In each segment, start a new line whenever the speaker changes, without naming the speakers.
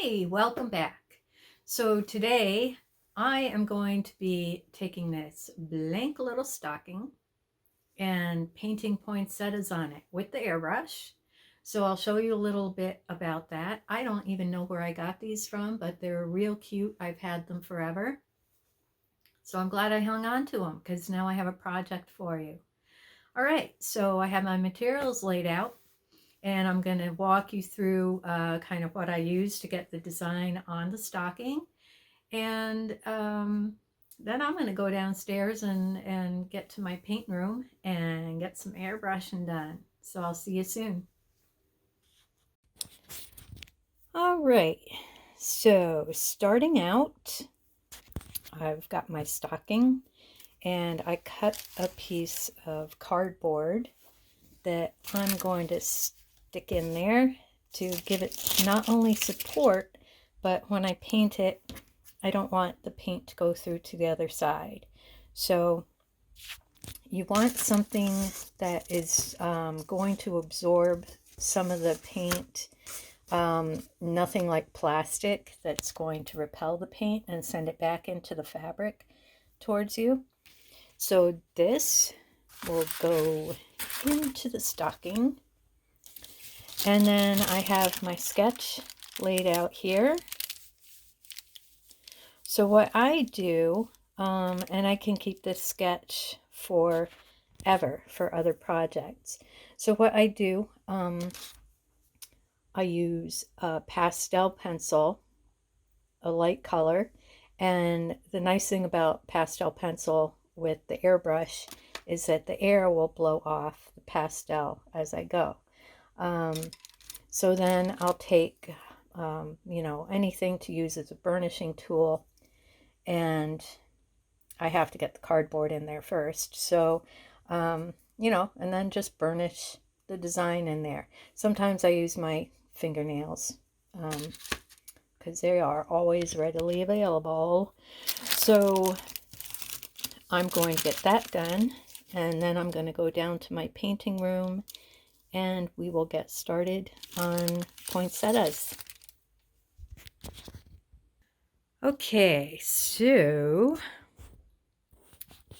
Hey, welcome back. So today I am going to be taking this blank little stocking and painting poinsettias on it with the airbrush. So I'll show you a little bit about that. I don't even know where I got these from, but they're real cute. I've had them forever. So I'm glad I hung on to them because now I have a project for you. All right, so I have my materials laid out. And I'm going to walk you through kind of what I use to get the design on the stocking. And then I'm going to go downstairs and get to my paint room and get some airbrushing done. So I'll see you soon. All right, so starting out, I've got my stocking and I cut a piece of cardboard that I'm going to stick in there to give it not only support, but when I paint it, I don't want the paint to go through to the other side. So you want something that is going to absorb some of the paint, nothing like plastic that's going to repel the paint and send it back into the fabric towards you. So this will go into the stocking. And then I have my sketch laid out here. So what I do, and I can keep this sketch forever for other projects. So what I do, I use a pastel pencil, a light color, and the nice thing about pastel pencil with the airbrush is that the air will blow off the pastel as I go. So then I'll take, anything to use as a burnishing tool, and I have to get the cardboard in there first. So, and then just burnish the design in there. Sometimes I use my fingernails because they are always readily available. So I'm going to get that done, and then I'm going to go down to my painting room and we will get started on poinsettias. Okay, so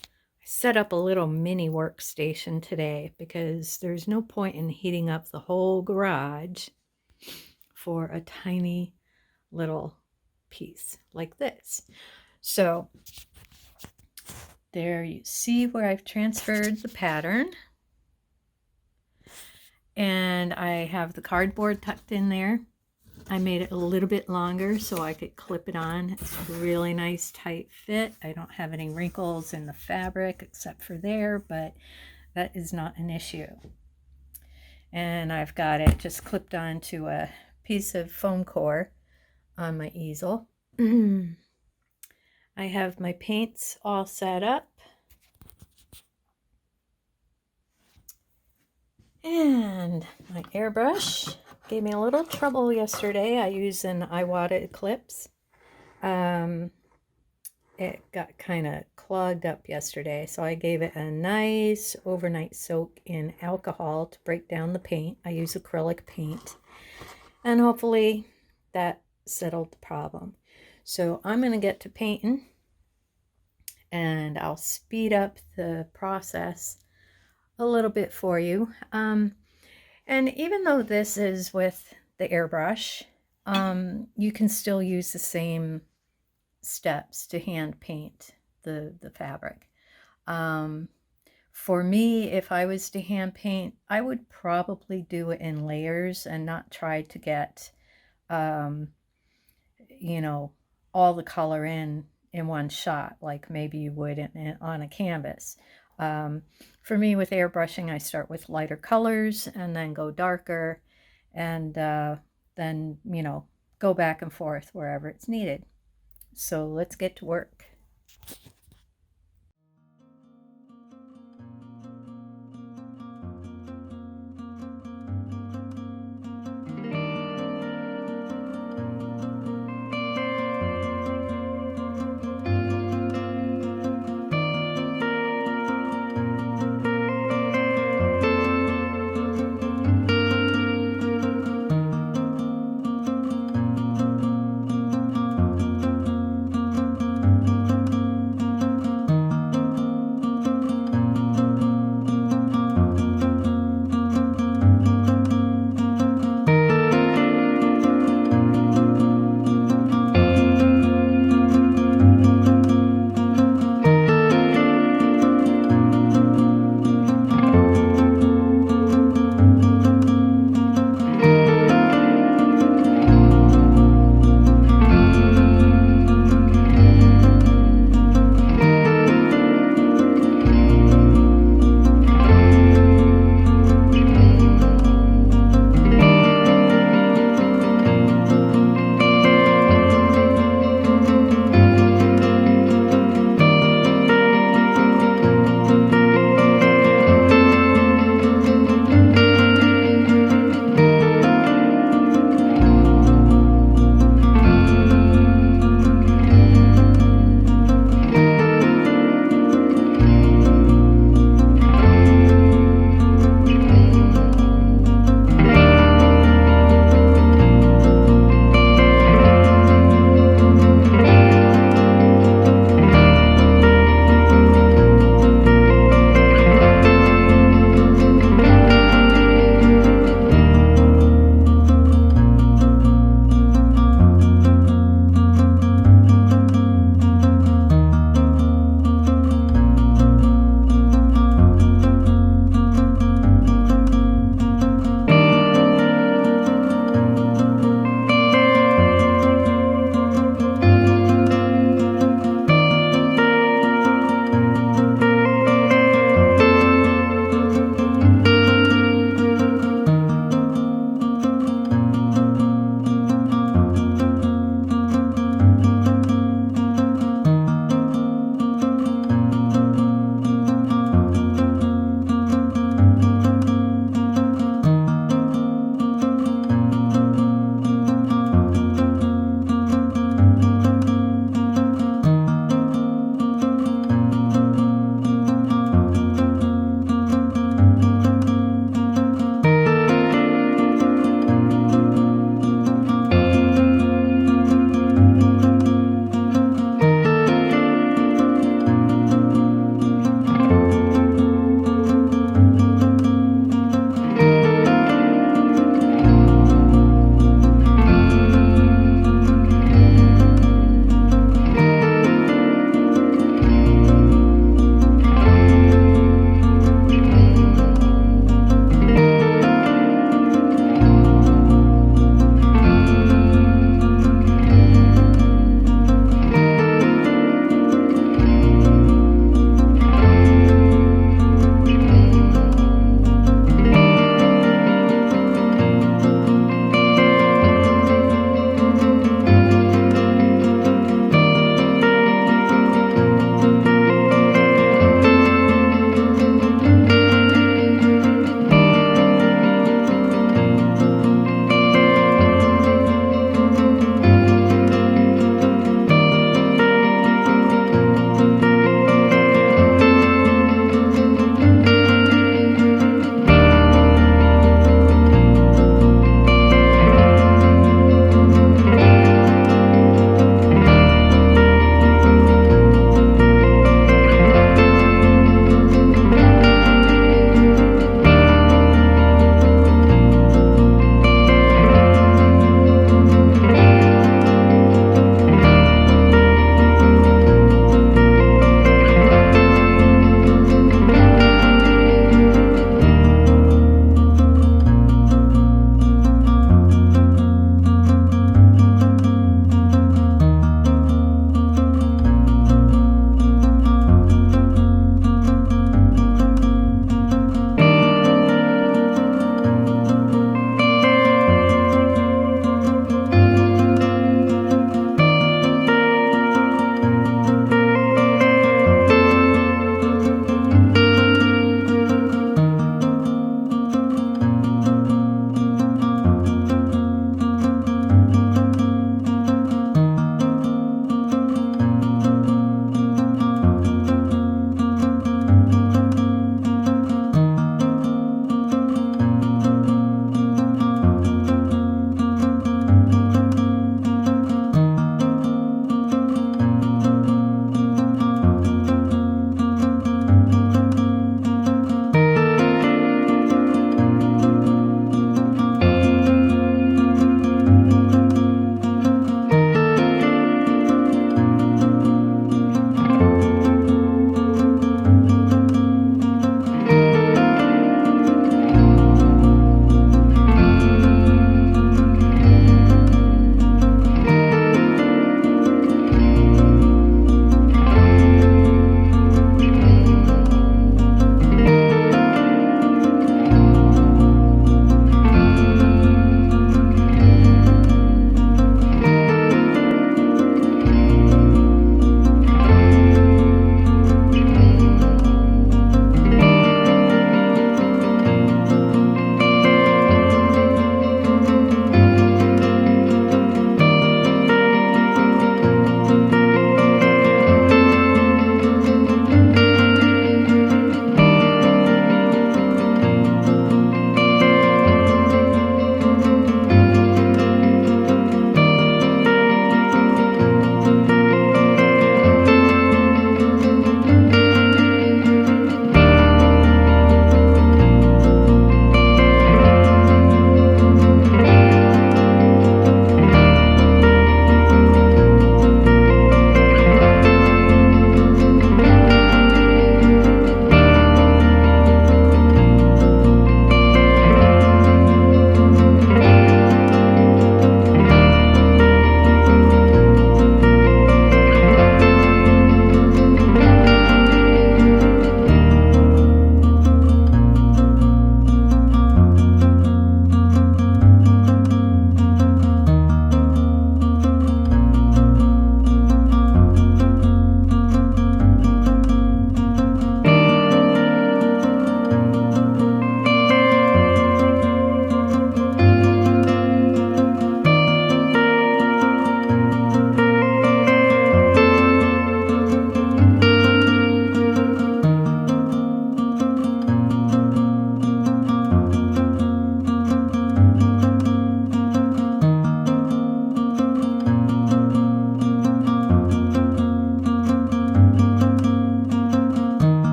I set up a little mini workstation today because there's no point in heating up the whole garage for a tiny little piece like this. So there you see where I've transferred the pattern. And I have the cardboard tucked in there. I made it a little bit longer so I could clip it on. It's a really nice tight fit. I don't have any wrinkles in the fabric except for there, but that is not an issue. And I've got it just clipped onto a piece of foam core on my easel. I have my paints all set up. And my airbrush gave me a little trouble yesterday. I used an Iwata Eclipse. It got kind of clogged up yesterday, so I gave it a nice overnight soak in alcohol to break down the paint. I use acrylic paint, and hopefully that settled the problem. So I'm going to get to painting, and I'll speed up the process a little bit for you. And even though this is with the airbrush, you can still use the same steps to hand paint the fabric. For me, if I was to hand paint, I would probably do it in layers and not try to get, all the color in one shot, like maybe you would on a canvas. For me, with airbrushing, I start with lighter colors and then go darker, and then, go back and forth wherever it's needed. So let's get to work.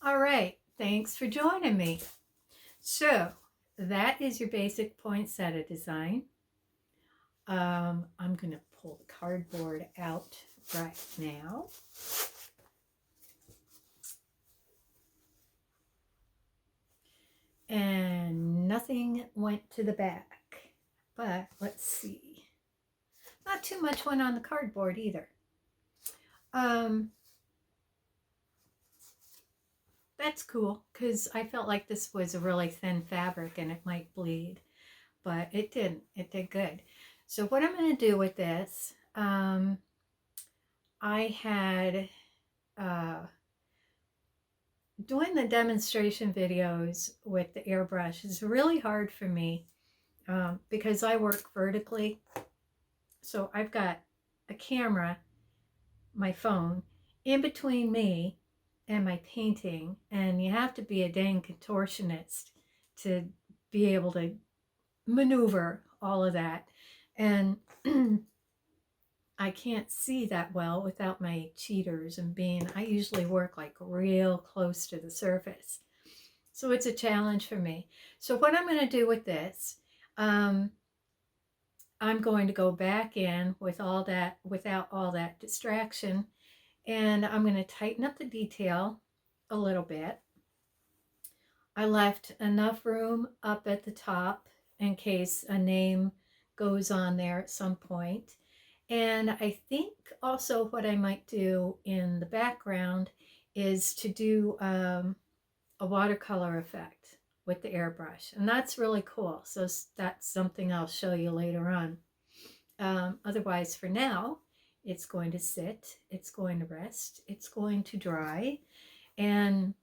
All right, thanks for joining me. So that is your basic poinsettia design. I'm going to pull the cardboard out right now. And nothing went to the back, but let's see. Not too much went on the cardboard either. That's cool because I felt like this was a really thin fabric and it might bleed, but it didn't. It did good. So what I'm going to do with this, I had doing the demonstration videos with the airbrush is really hard for me because I work vertically. So I've got a camera, my phone, in between me and my painting, and you have to be a dang contortionist to be able to maneuver all of that. And I can't see that well without my cheaters and I usually work like real close to the surface. So it's a challenge for me. So what I'm going to do with this, I'm going to go back in with all that, without all that distraction, and I'm going to tighten up the detail a little bit. I left enough room up at the top in case a name goes on there at some point. And I think also what I might do in the background is to do a watercolor effect with the airbrush. And that's really cool. So that's something I'll show you later on. Otherwise, for now, it's going to sit, it's going to rest, it's going to dry. And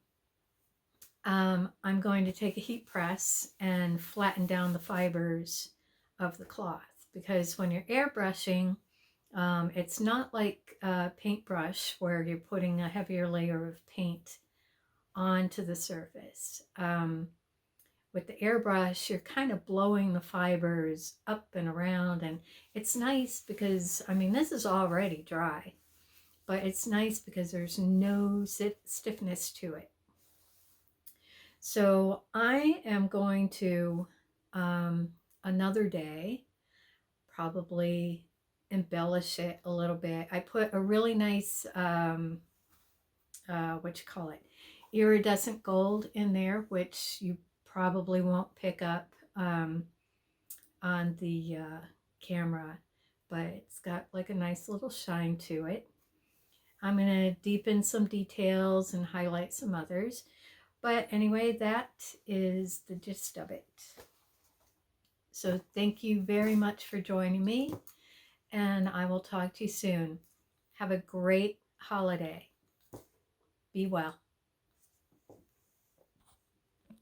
I'm going to take a heat press and flatten down the fibers of the cloth, because when you're airbrushing, it's not like a paintbrush where you're putting a heavier layer of paint onto the surface. With the airbrush, you're kind of blowing the fibers up and around, and it's nice because, I mean, this is already dry, but it's nice because there's no stiffness to it. So I am going to, another day, probably embellish it a little bit. I put a really nice, iridescent gold in there, which you probably won't pick up on the camera, but it's got like a nice little shine to it. I'm going to deepen some details and highlight some others. But anyway, that is the gist of it. So thank you very much for joining me, and I will talk to you soon. Have a great holiday. Be well.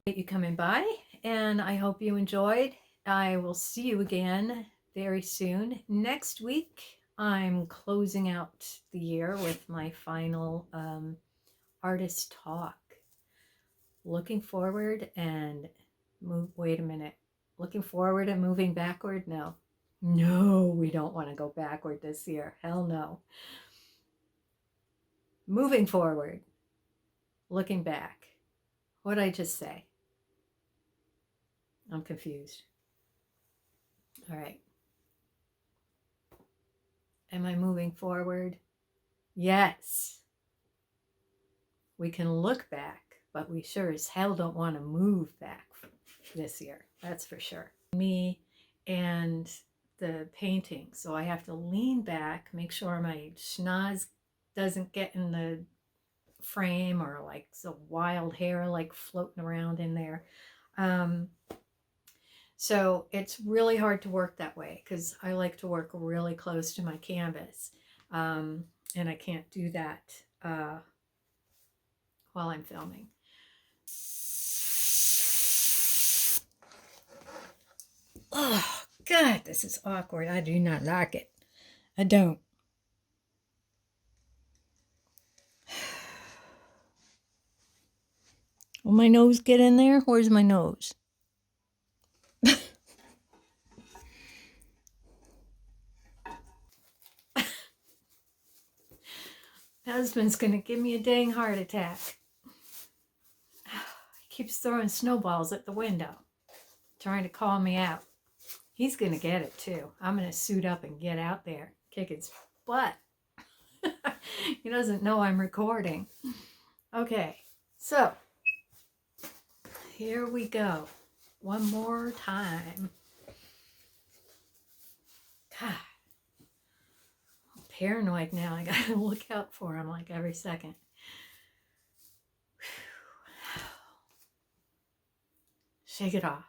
You coming by, and I hope you enjoyed. I will see you again very soon. Next week, I'm closing out the year with my final artist talk. Looking forward and wait a minute. Looking forward and moving backward? No. No, we don't want to go backward this year. Hell no. Moving forward. Looking back. What'd I just say? I'm confused. All right. Am I moving forward? Yes. We can look back, but we sure as hell don't want to move back this year. That's for sure. Me and the painting. So I have to lean back, make sure my schnoz doesn't get in the frame or like some wild hair like floating around in there. So it's really hard to work that way because I like to work really close to my canvas. And I can't do that while I'm filming. Oh, God, this is awkward. I do not like it. I don't. Will my nose get in there? Where's my nose? Husband's gonna give me a dang heart attack. keeps throwing snowballs at the window, trying to call me out. He's going to get it too. I'm going to suit up and get out there, kick his butt. He doesn't know I'm recording. Okay, so here we go. One more time. God, I'm paranoid now. I got to look out for him like every second. Shake it off.